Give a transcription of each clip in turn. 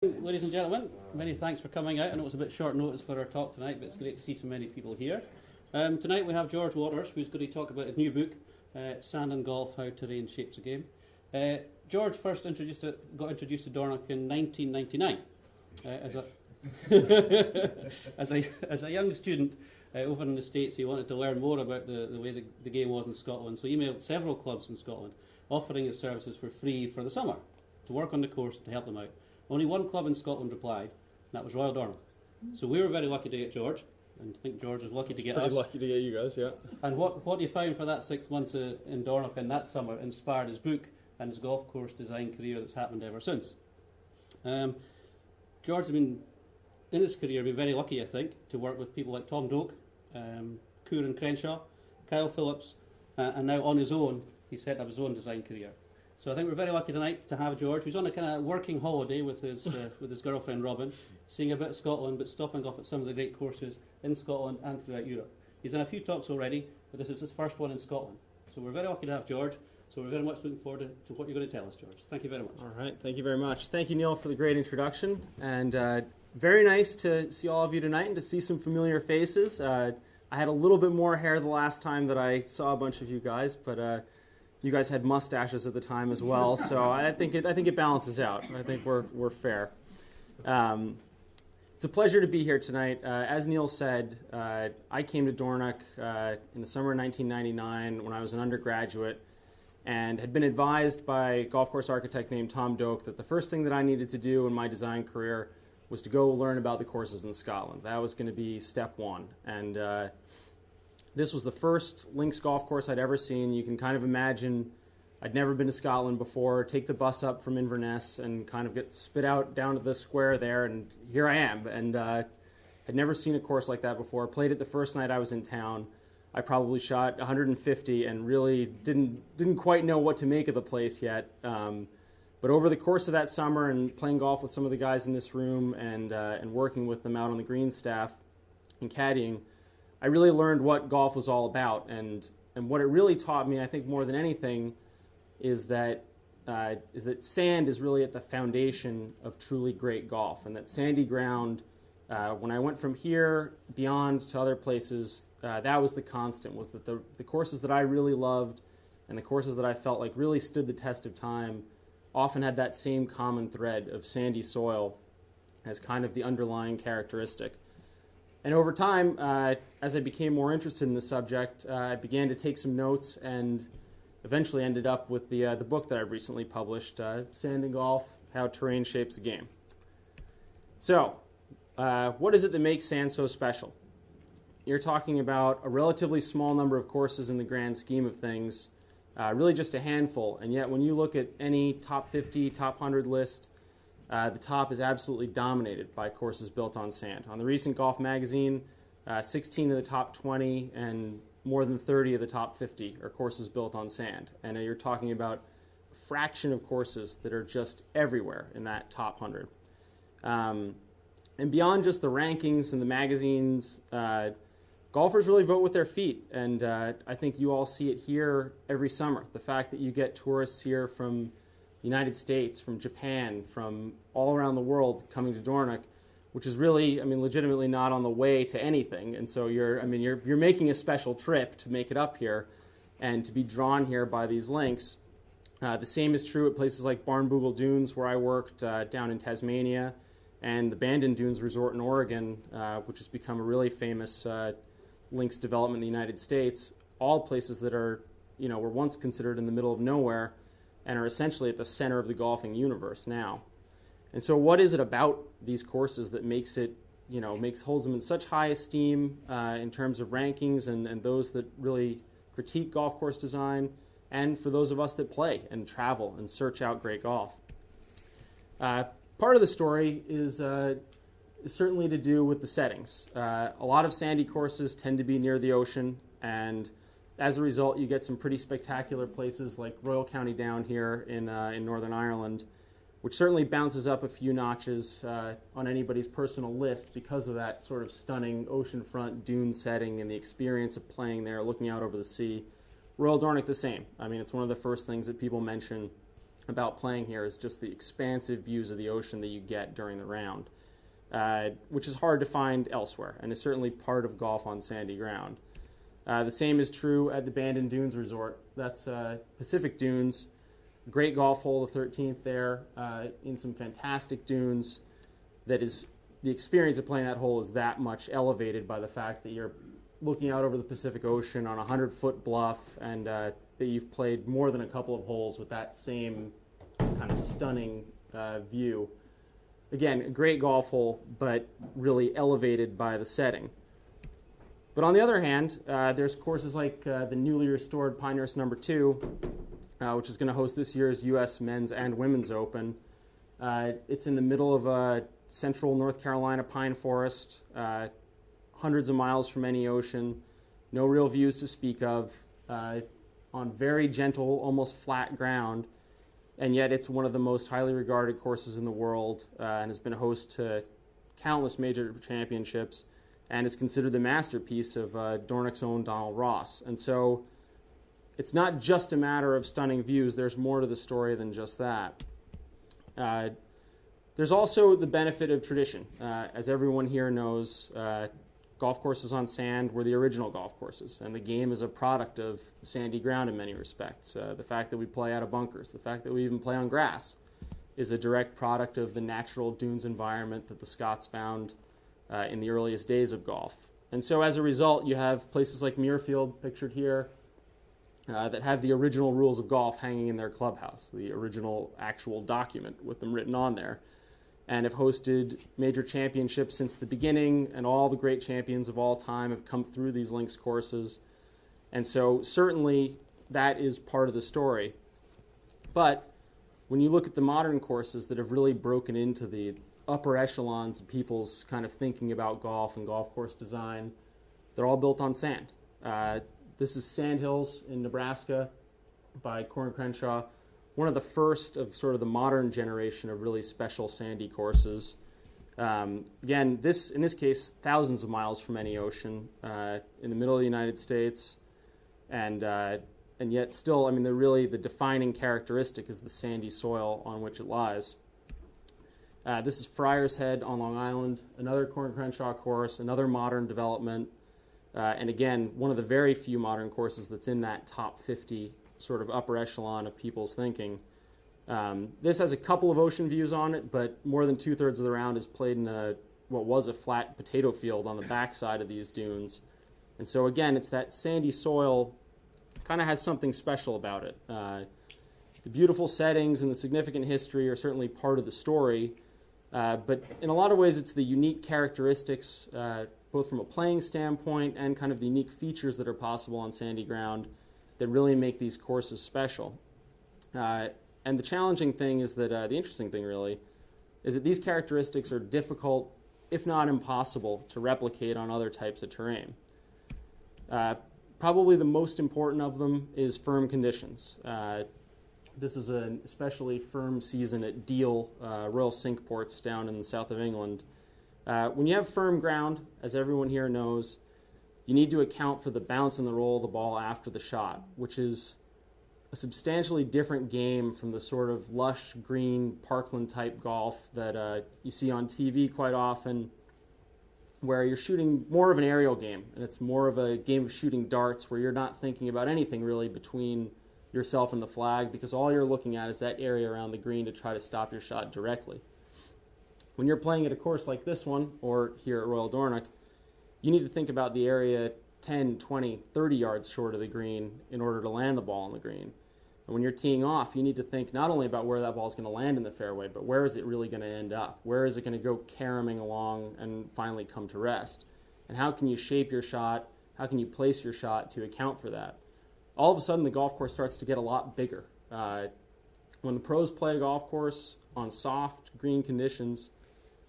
Ladies and gentlemen, many thanks for coming out. I know it's a bit short notice for our talk tonight, but it's great to see so many people here. Tonight we have George Waters, who's going to talk about his new book, Sand and Golf, How Terrain Shapes a Game. George first got introduced to Dornoch in 1999 as a young student over in the States. He wanted to learn more about the way the game was in Scotland, so he emailed several clubs in Scotland offering his services for free for the summer to work on the course to help them out. Only one club in Scotland replied, and that was Royal Dornoch. So we were very lucky to get George, and I think George was lucky to get us. Pretty lucky to get you guys, yeah. And what he found for that 6 months in Dornoch and that summer inspired his book and his golf course design career that's happened ever since. George has been, in his career, been very lucky, I think, to work with people like Tom Doak, Kieran Crenshaw, Kyle Phillips, and now on his own, he's set up his own design career. So I think we're very lucky tonight to have George, who's on a kind of working holiday with his girlfriend Robin, seeing a bit of Scotland, but stopping off at some of the great courses in Scotland and throughout Europe. He's done a few talks already, but this is his first one in Scotland. So we're very lucky to have George. So we're very much looking forward to what you're going to tell us, George. Thank you very much. All right, thank you very much. Thank you, Neil, for the great introduction. And very nice to see all of you tonight and to see some familiar faces. I had a little bit more hair the last time that I saw a bunch of you guys, but you guys had mustaches at the time as well, so I think it balances out. I think we're fair. It's a pleasure to be here tonight. As Neil said, I came to Dornoch in the summer of 1999 when I was an undergraduate, and had been advised by a golf course architect named Tom Doak that the first thing that I needed to do in my design career was to go learn about the courses in Scotland. That was going to be step one, and this was the first links golf course I'd ever seen. You can kind of imagine I'd never been to Scotland before, take the bus up from Inverness and kind of get spit out down to the square there, and here I am. And had never seen a course like that before. Played it the first night I was in town. I probably shot 150 and really didn't quite know what to make of the place yet. But over the course of that summer and playing golf with some of the guys in this room and working with them out on the green staff and caddying, I really learned what golf was all about, and what it really taught me, I think more than anything, is that sand is really at the foundation of truly great golf, and that sandy ground, when I went from here beyond to other places, that was the constant, was that the courses that I really loved and the courses that I felt like really stood the test of time often had that same common thread of sandy soil as kind of the underlying characteristic. And over time, as I became more interested in the subject, I began to take some notes and eventually ended up with the book that I've recently published, Sand and Golf, How Terrain Shapes a Game. So, what is it that makes sand so special? You're talking about a relatively small number of courses in the grand scheme of things, really just a handful, and yet when you look at any top 50, top 100 list, the top is absolutely dominated by courses built on sand. On the recent Golf magazine, 16 of the top 20 and more than 30 of the top 50 are courses built on sand. And you're talking about a fraction of courses that are just everywhere in that top 100. And beyond just the rankings and the magazines, golfers really vote with their feet. And I think you all see it here every summer. The fact that you get tourists here from the United States, from Japan, from all around the world coming to Dornoch, which is really, legitimately not on the way to anything. And so you're making a special trip to make it up here and to be drawn here by these links. The same is true at places like Barnbougle Dunes, where I worked down in Tasmania, and the Bandon Dunes Resort in Oregon, which has become a really famous links development in the United States. All places that are, were once considered in the middle of nowhere, and are essentially at the center of the golfing universe now. And so what is it about these courses that makes it, holds them in such high esteem in terms of rankings and those that really critique golf course design, and for those of us that play and travel and search out great golf? Part of the story is certainly to do with the settings. A lot of sandy courses tend to be near the ocean, and as a result, you get some pretty spectacular places like Royal County Down here in Northern Ireland, which certainly bounces up a few notches on anybody's personal list because of that sort of stunning oceanfront dune setting and the experience of playing there, looking out over the sea. Royal Dornoch the same. It's one of the first things that people mention about playing here is just the expansive views of the ocean that you get during the round, which is hard to find elsewhere and is certainly part of golf on sandy ground. The same is true at the Bandon Dunes Resort. That's Pacific Dunes. Great golf hole, the 13th there, in some fantastic dunes. That is, the experience of playing that hole is that much elevated by the fact that you're looking out over the Pacific Ocean on a 100-foot bluff, and that you've played more than a couple of holes with that same kind of stunning view. Again, a great golf hole, but really elevated by the setting. But on the other hand, there's courses like the newly restored Pinehurst No. 2, which is going to host this year's U.S. Men's and Women's Open. It's in the middle of a central North Carolina pine forest, hundreds of miles from any ocean, no real views to speak of, on very gentle, almost flat ground, and yet it's one of the most highly regarded courses in the world and has been a host to countless major championships and is considered the masterpiece of Dornoch's own Donald Ross. And so it's not just a matter of stunning views. There's more to the story than just that. There's also the benefit of tradition. As everyone here knows, golf courses on sand were the original golf courses, and the game is a product of sandy ground in many respects. The fact that we play out of bunkers, the fact that we even play on grass, is a direct product of the natural dunes environment that the Scots found in the earliest days of golf. And so as a result, you have places like Muirfield, pictured here, that have the original rules of golf hanging in their clubhouse, the original actual document with them written on there, and have hosted major championships since the beginning, and all the great champions of all time have come through these links courses. And so certainly that is part of the story. But when you look at the modern courses that have really broken into the upper echelons of people's kind of thinking about golf and golf course design, they're all built on sand. This is Sandhills in Nebraska by Corin Crenshaw, one of the first of sort of the modern generation of really special sandy courses. Again, in this case, thousands of miles from any ocean, in the middle of the United States, and yet still, I mean, the defining characteristic is the sandy soil on which it lies. This is Friar's Head on Long Island, another Corin Crenshaw course, another modern development, and again, one of the very few modern courses that's in that top 50 sort of upper echelon of people's thinking. This has a couple of ocean views on it, but more than 2/3 of the round is played in what was a flat potato field on the backside of these dunes. And so again, it's that sandy soil kind of has something special about it. The beautiful settings and the significant history are certainly part of the story, but in a lot of ways it's the unique characteristics, both from a playing standpoint and kind of the unique features that are possible on sandy ground that really make these courses special. And the challenging thing is that, the interesting thing really, is that these characteristics are difficult, if not impossible, to replicate on other types of terrain. Probably the most important of them is firm conditions. This is an especially firm season at Deal, Royal Cinque Ports down in the south of England. When you have firm ground, as everyone here knows, you need to account for the bounce and the roll of the ball after the shot, which is a substantially different game from the sort of lush, green, parkland-type golf that you see on TV quite often, where you're shooting more of an aerial game, and it's more of a game of shooting darts where you're not thinking about anything really between yourself and the flag, because all you're looking at is that area around the green to try to stop your shot directly. When you're playing at a course like this one, or here at Royal Dornoch, you need to think about the area 10, 20, 30 yards short of the green in order to land the ball on the green. And when you're teeing off, you need to think not only about where that ball is going to land in the fairway, but where is it really going to end up? Where is it going to go caroming along and finally come to rest? And how can you shape your shot? How can you place your shot to account for that? All of a sudden, the golf course starts to get a lot bigger. When the pros play a golf course on soft green conditions,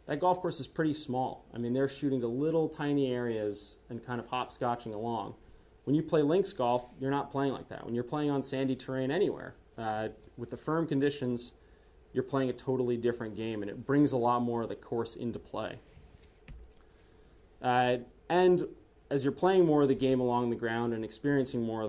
that golf course is pretty small. I mean, they're shooting to little tiny areas and kind of hopscotching along. When you play links golf, you're not playing like that. When you're playing on sandy terrain anywhere, with the firm conditions, you're playing a totally different game, and it brings a lot more of the course into play. And as you're playing more of the game along the ground and experiencing more